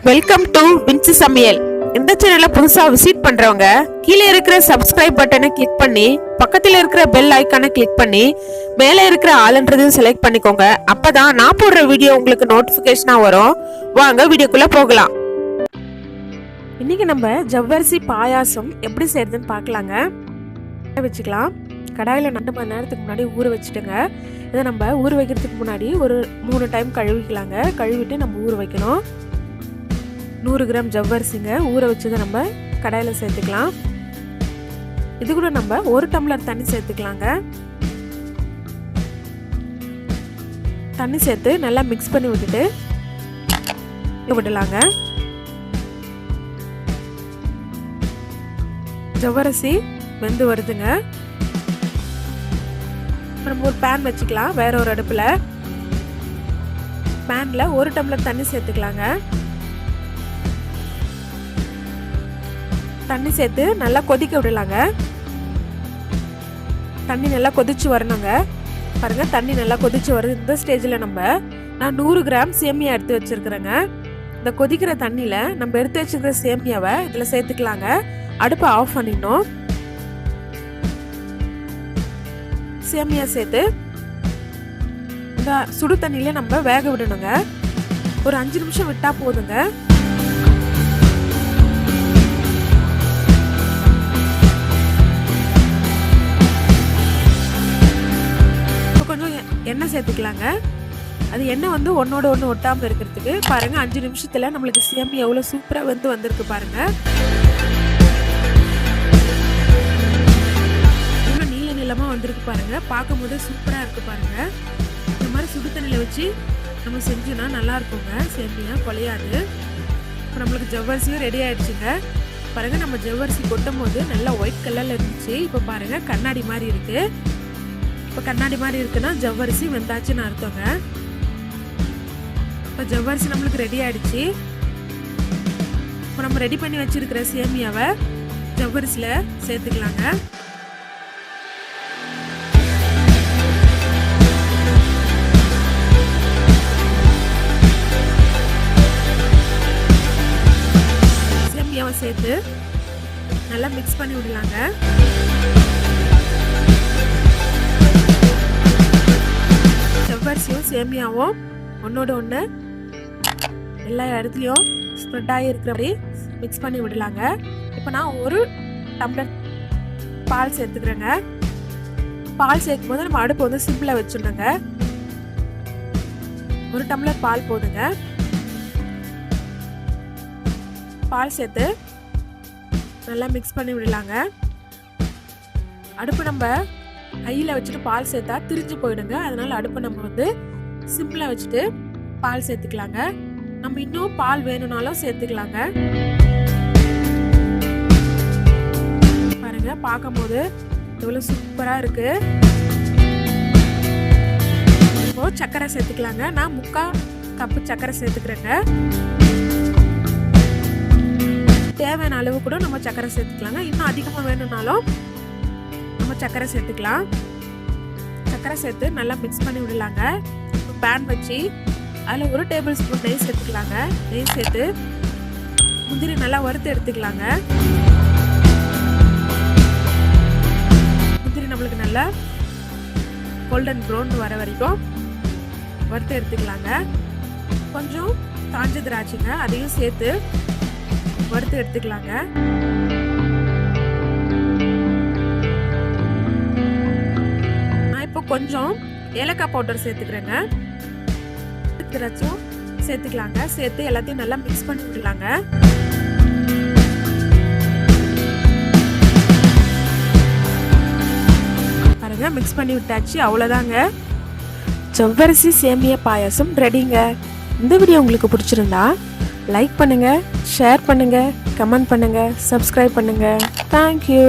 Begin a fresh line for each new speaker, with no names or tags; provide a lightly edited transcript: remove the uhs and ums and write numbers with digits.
Welcome to Vinci சமையல். இந்த சேனலை புதுசா விசிட் பண்றவங்க கீழே இருக்கிற சப்ஸ்கிரைப் பட்டனை கிளிக் பண்ணி பக்கத்துல இருக்கிற பெல் ஐக்கானை கிளிக் பண்ணி மேலே இருக்கிற ஆல்ன்றதையும் செலக்ட் பண்ணிக்கோங்க. அப்பதான் நான் போடுற வீடியோ உங்களுக்கு நோட்டிபிகேஷனா வரும். வாங்க வீடியோக்குள்ள போகலாம். இன்னைக்கு நம்ம ஜவ்வரிசி பாயாசம் எப்படி செய்யறதுன்னு பார்க்கலாங்க. வச்சுக்கலாம். கடாயில் 2 மணி நேரத்துக்கு முன்னாடி ஊற வச்சுட்டுங்க. இதை நம்ம ஊற வைக்கிறதுக்கு முன்னாடி ஒரு 3 டைம் கழுவிக்கலாங்க. கழுவிட்டு நம்ம ஊற வைக்கணும். 100 கிராம் ஜவ்வரிசிங்க ஊற வச்சதை நம்ம கடாயில் சேர்த்துக்கலாம். இது கூட நம்ம 1 டம்ளர் தண்ணி சேர்த்துக்கலாங்க. தண்ணி சேர்த்து நல்லா மிக்ஸ் பண்ணி விட்டுட்டு விடலாங்க. ஜவ்வரிசி வெந்து வருதுங்க. நம்ம ஒரு பேன் வச்சுக்கலாம். வேற ஒரு அடுப்புல பேன்ல 1 டம்ளர் தண்ணி சேர்த்துக்கலாங்க. தண்ணி சேர்த்து நல்லா கொதிக்க விடலாங்க. தண்ணி நல்லா கொதிச்சு வரணுங்க. பாருங்க, தண்ணி நல்லா கொதிச்சு வருது. இந்த ஸ்டேஜில் நான் 100 கிராம் சேமியா எடுத்து வச்சிருக்கிறேங்க. இந்த கொதிக்கிற தண்ணியில நம்ம எடுத்து வச்சிருக்கிற சேமியாவை இதில் சேர்த்துக்கலாங்க. அடுப்பை ஆஃப் பண்ணிடணும். சேமியா சேர்த்து இந்த சுடு தண்ணியில நம்ம வேக விடணுங்க. ஒரு 5 நிமிஷம் விட்டா போதுங்க. கொஞ்சம் எண்ணெய் சேர்த்துக்கலாங்க. அது எண்ணெய் ஒன்னோட ஒன்று ஒட்டாமல் இருக்கிறதுக்கு. பாருங்க, 5 நிமிஷத்துல நம்மளுக்கு சேமியா எவ்வளோ சூப்பராக வந்திருக்கு பாருங்க. வந்திருக்கு பாருங்க. பார்க்கும் போது சூப்பரா இருக்கு பாருங்க. இந்த மாதிரி சுடு தண்ணியில வச்சு நம்ம செஞ்சோம்னா நல்லா இருக்குங்க. சேமியா குலையாது. இப்போ நம்மளுக்கு ஜவ்வரிசியும் ரெடி ஆயிடுச்சுங்க. பாருங்க, நம்ம ஜவ்வரிசி கொட்டும் போது நல்லா ஒயிட் கலர்ல இருந்துச்சு. இப்போ பாருங்க, கண்ணாடி மாதிரி இருக்கு. இப்போ கண்ணாடி மாதிரி இருக்குன்னா ஜவ்வரிசி வெந்தாச்சுன்னு அர்த்தங்க. இப்போ ஜவ்வரிசி நம்மளுக்கு ரெடி ஆயிடுச்சு. இப்போ நம்ம ரெடி பண்ணி வச்சிருக்கிற சேமியாவை ஜவ்வரிசியில சேர்த்துக்கலாங்க. சேர்த்து நல்லா மிக்ஸ் பண்ணி விடலாங்க. ஜவ்வரிசியும் சேமியாவும் ஒன்னோட ஒன்று எல்லா இடத்துலையும் ஸ்ப்ரெட் ஆகி இருக்கிறபடி மிக்ஸ் பண்ணி விடலாங்க. இப்போ நான் 1 டம்ளர் பால் சேர்த்துக்கிறேங்க. பால் சேர்க்கும் போது நம்ம அடுப்பு சிம்பிளாக வச்சுடணுங்க. 1 டம்ளர் பால் போதுங்க. பால் சேர்த்து நல்லா மிக்ஸ் பண்ணி விடலாங்க. அடுப்பு நம்ம ஹையில் வச்சுட்டு பால் சேர்த்தா திரிஞ்சு போயிடுங்க. அதனால அடுப்பை நம்ம சிம்பிளாக வச்சுட்டு பால் சேர்த்துக்கலாங்க. நம்ம இன்னும் பால் வேணும்னாலும் சேர்த்துக்கலாங்க. பாருங்க, பார்க்கும் போது எவ்வளோ சூப்பராக இருக்கு. இப்போ சர்க்கரை சேர்த்துக்கலாங்க. நான் 3/4 கப்பு சர்க்கரை சேர்த்துக்கிறேங்க. தேவையான அளவு கூட நம்ம சர்க்கரை சேர்த்துக்கலாங்க. இன்னும் அதிகமாக வேணும்னாலும் நம்ம சர்க்கரை சேர்த்துக்கலாம். சர்க்கரை சேர்த்து நல்லா மிக்ஸ் பண்ணி விடலாங்க. பேன் வச்சு அதில் 1 டேபிள் ஸ்பூன் நெய் சேர்த்துக்கலாங்க. நெய் சேர்த்து முந்திரி நல்லா வறுத்து எடுத்துக்கலாங்க. முந்திரி நம்மளுக்கு நல்லா கோல்டன் ப்ரௌன் வர வரைக்கும் வறுத்து எடுத்துக்கலாங்க. கொஞ்சம் காஞ்ச திராட்சைங்க, அதையும் சேர்த்து வறுத்து எடுத்துக்கலாங்க. நான் இப்போ கொஞ்சம் ஏலக்காய் பவுடர் சேர்த்துக்கிறேங்க. திராட்சையும் சேர்த்துக்கலாங்க. சேர்த்து எல்லாத்தையும் நல்லா மிக்ஸ் பண்ணி விடலாங்க. பாருங்க, மிக்ஸ் பண்ணி விட்டாச்சு. அவ்வளோதாங்க, ஜவ்வரிசி சேமியா பாயாசம் ரெடிங்க. இந்த வீடியோ உங்களுக்கு பிடிச்சிருந்தா லைக் பண்ணுங்க, ஷேர் பண்ணுங்க, கமெண்ட் பண்ணுங்க, சப்ஸ்கிரைப் பண்ணுங்க. தேங்க்யூ.